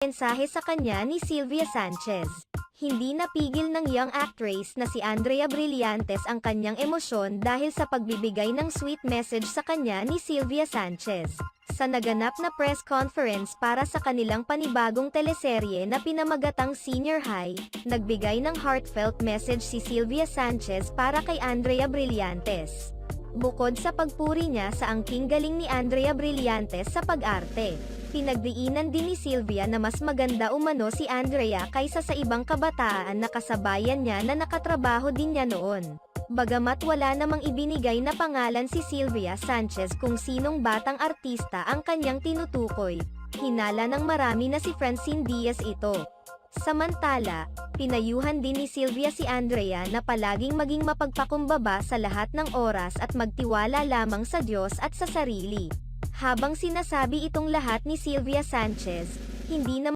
mensahe sa kanya ni Sylvia Sanchez. Hindi napigil ng young actress na si Andrea Brillantes ang kanyang emosyon dahil sa pagbibigay ng sweet message sa kanya ni Sylvia Sanchez. Sa naganap na press conference para sa kanilang panibagong teleserye na pinamagatang Senior High, nagbigay ng heartfelt message si Sylvia Sanchez para kay Andrea Brillantes. Bukod sa pagpuri niya sa angking galing ni Andrea Brillantes sa pag-arte, pinagdiinan din ni Sylvia na mas maganda umano si Andrea kaysa sa ibang kabataan na kasabayan niya na nakatrabaho din niya noon. Bagamat wala namang ibinigay na pangalan si Sylvia Sanchez kung sinong batang artista ang kanyang tinutukoy, hinala ng marami na si Francine Diaz ito. Samantala, pinayuhan din ni Sylvia si Andrea na palaging maging mapagpakumbaba sa lahat ng oras at magtiwala lamang sa Diyos at sa sarili. Habang sinasabi itong lahat ni Sylvia Sanchez, hindi naman